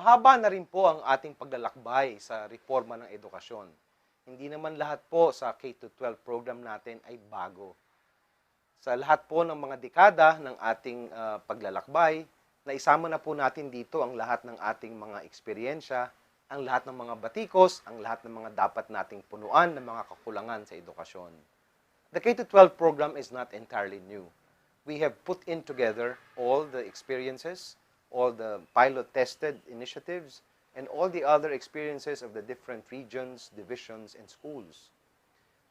Mahaba na rin po ang ating paglalakbay sa reforma ng edukasyon. Hindi naman lahat po sa K-12 program natin ay bago. Sa lahat po ng mga dekada ng ating paglalakbay, naisama na po natin dito ang lahat ng ating mga eksperyensya, ang lahat ng mga batikos, ang lahat ng mga dapat nating punuan ng mga kakulangan sa edukasyon. The K-12 program is not entirely new. We have put in together all the experiences, all the pilot-tested initiatives, and all the other experiences of the different regions, divisions, and schools.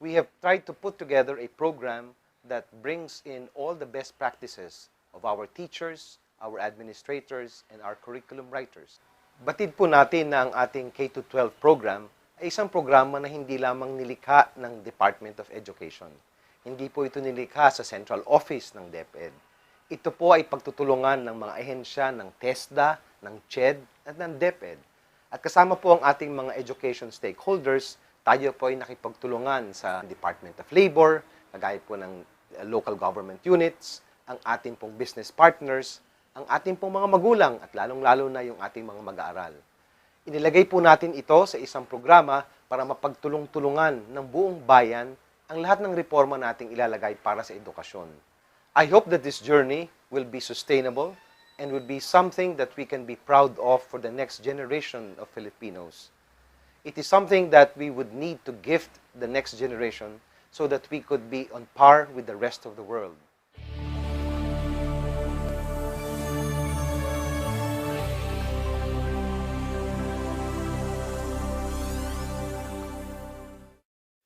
We have tried to put together a program that brings in all the best practices of our teachers, our administrators, and our curriculum writers. Batid po natin na ang ating K-12 program ay isang programa na hindi lamang nilikha ng Department of Education. Hindi po ito nilikha sa Central Office ng DepEd. Ito po ay pagtutulungan ng mga ahensya ng TESDA, ng CHED, at ng DepEd. At kasama po ang ating mga education stakeholders, tayo po ay nakipagtulungan sa Department of Labor, kagaya po ng local government units, ang ating pong business partners, ang ating pong mga magulang, at lalong-lalo na yung ating mga mag-aaral. Inilagay po natin ito sa isang programa para mapagtulong-tulungan ng buong bayan ang lahat ng reforma nating ilalagay para sa edukasyon. I hope that this journey will be sustainable and will be something that we can be proud of for the next generation of Filipinos. It is something that we would need to gift the next generation so that we could be on par with the rest of the world.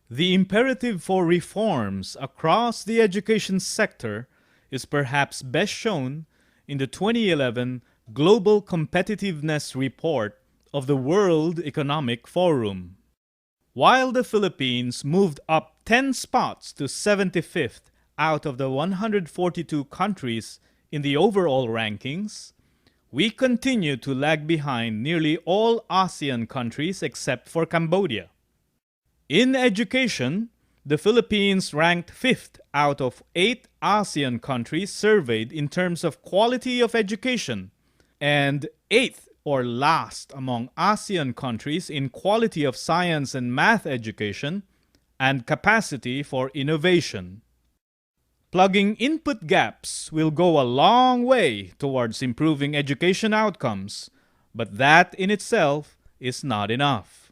The imperative for reforms across the education sector is perhaps best shown in the 2011 Global Competitiveness Report of the World Economic Forum. While the Philippines moved up 10 spots to 75th out of the 142 countries in the overall rankings, we continue to lag behind nearly all ASEAN countries except for Cambodia. In education, the Philippines ranked 5th out of 8 ASEAN countries surveyed in terms of quality of education, and 8th or last among ASEAN countries in quality of science and math education and capacity for innovation. Plugging input gaps will go a long way towards improving education outcomes, but that in itself is not enough.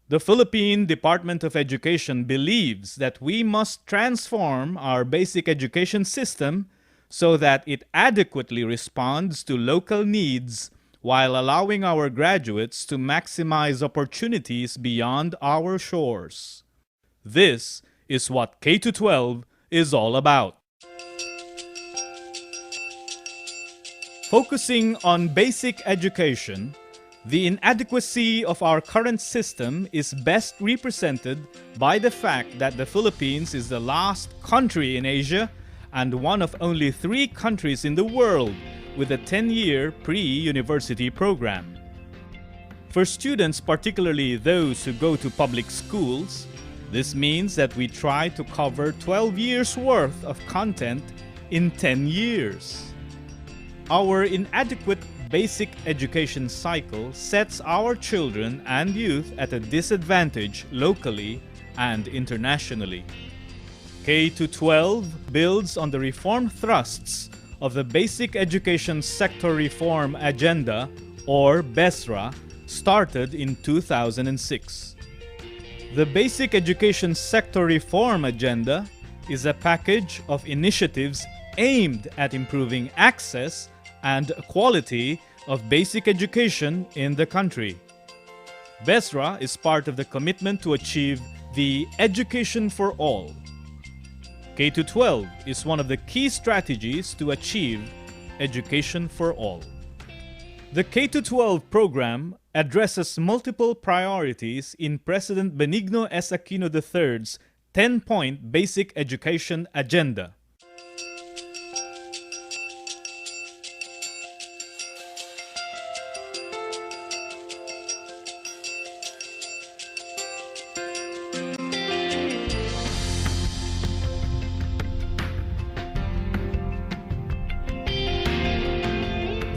The Philippine Department of Education believes that we must transform our basic education system so that it adequately responds to local needs while allowing our graduates to maximize opportunities beyond our shores. This is what K-12 is all about. Focusing on basic education, the inadequacy of our current system is best represented by the fact that the Philippines is the last country in Asia and one of only 3 countries in the world with a 10-year pre-university program. For students, particularly those who go to public schools, this means that we try to cover 12 years' worth of content in 10 years. Our inadequate basic education cycle sets our children and youth at a disadvantage locally and internationally. K-12 builds on the reform thrusts of the Basic Education Sector Reform Agenda, or BESRA, started in 2006. The Basic Education Sector Reform Agenda is a package of initiatives aimed at improving access and quality of basic education in the country. BESRA is part of the commitment to achieve the Education for All. K-12 is one of the key strategies to achieve Education for All. The K-12 program addresses multiple priorities in President Benigno S. Aquino III's 10-point basic education agenda.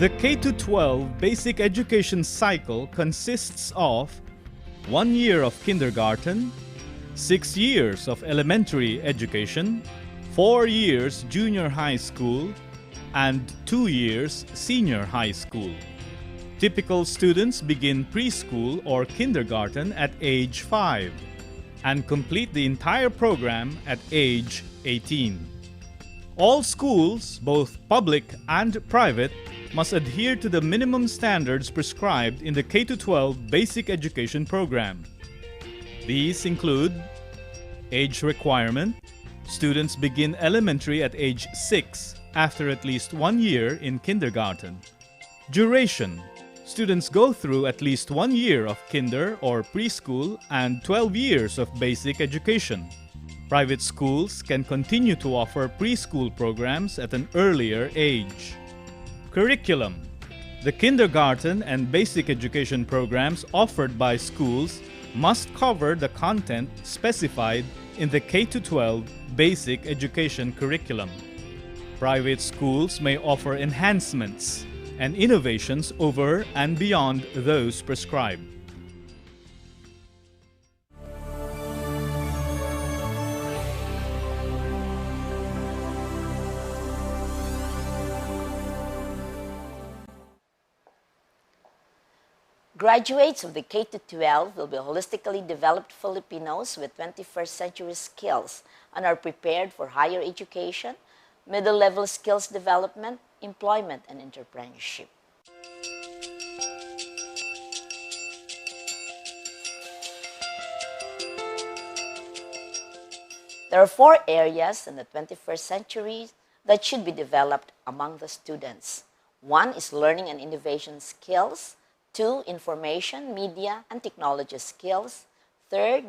The K-12 basic education cycle consists of 1 year of kindergarten, 6 years of elementary education, 4 years junior high school, and 2 years senior high school. Typical students begin preschool or kindergarten at age 5 and complete the entire program at age 18. All schools, both public and private, must adhere to the minimum standards prescribed in the K-12 basic education program. These include age requirement. Students begin elementary at age 6 after at least 1 year in kindergarten. Duration. Students go through at least 1 year of kinder or preschool and 12 years of basic education. Private schools can continue to offer preschool programs at an earlier age. Curriculum. The kindergarten and basic education programs offered by schools must cover the content specified in the K-12 basic education curriculum. Private schools may offer enhancements and innovations over and beyond those prescribed. Graduates of the K-12 will be holistically developed Filipinos with 21st century skills and are prepared for higher education, middle-level skills development, employment, and entrepreneurship. There are 4 areas in the 21st century that should be developed among the students. 1 is learning and innovation skills. 2, information, media, and technology skills. 3,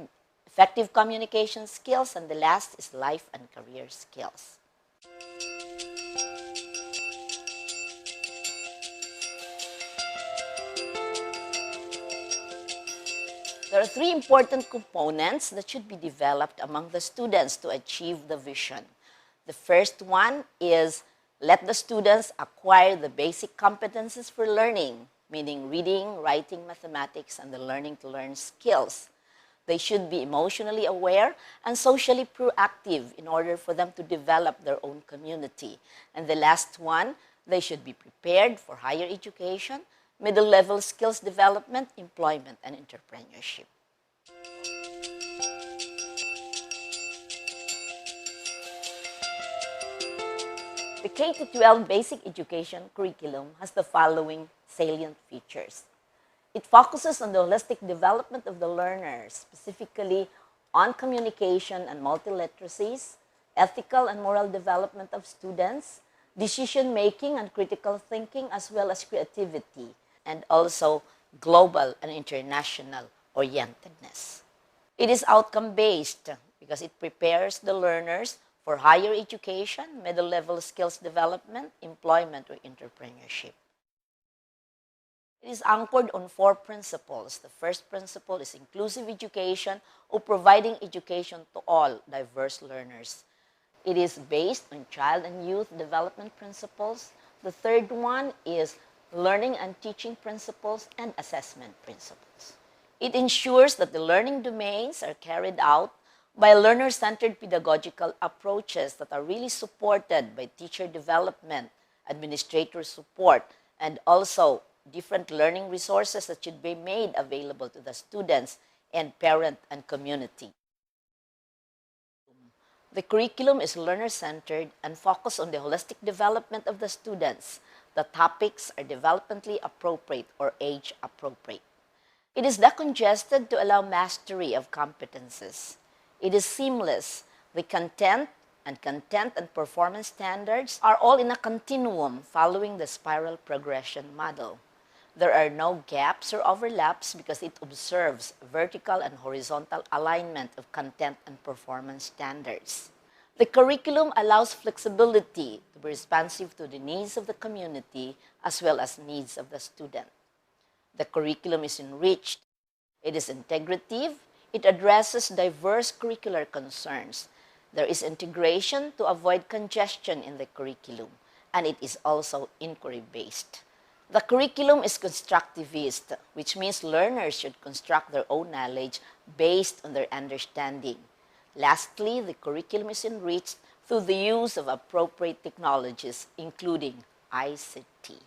effective communication skills. And the last is life and career skills. There are 3 important components that should be developed among the students to achieve the vision. The first one is let the students acquire the basic competencies for learning, meaning reading, writing, mathematics, and the learning to learn skills. They should be emotionally aware and socially proactive in order for them to develop their own community. And the last one, they should be prepared for higher education, middle-level skills development, employment, and entrepreneurship. The K-12 basic education curriculum has the following salient features. It focuses on the holistic development of the learners, specifically on communication and multiliteracies, ethical and moral development of students, decision-making and critical thinking, as well as creativity, and also global and international orientedness. It is outcome-based because it prepares the learners for higher education, middle-level skills development, employment, or entrepreneurship. It is anchored on 4 principles. The first principle is inclusive education, or providing education to all diverse learners. It is based on child and youth development principles. The third one is learning and teaching principles and assessment principles. It ensures that the learning domains are carried out by learner-centered pedagogical approaches that are really supported by teacher development, administrator support, and also different learning resources that should be made available to the students and parent and community. The curriculum is learner-centered and focused on the holistic development of the students. The topics are developmentally appropriate or age-appropriate. It is decongested to allow mastery of competences. It is seamless. The content and performance standards are all in a continuum following the spiral progression model. There are no gaps or overlaps because it observes vertical and horizontal alignment of content and performance standards. The curriculum allows flexibility to be responsive to the needs of the community as well as needs of the student. The curriculum is enriched. It is integrative. It addresses diverse curricular concerns. There is integration to avoid congestion in the curriculum, and it is also inquiry-based. The curriculum is constructivist, which means learners should construct their own knowledge based on their understanding. Lastly, the curriculum is enriched through the use of appropriate technologies, including ICT.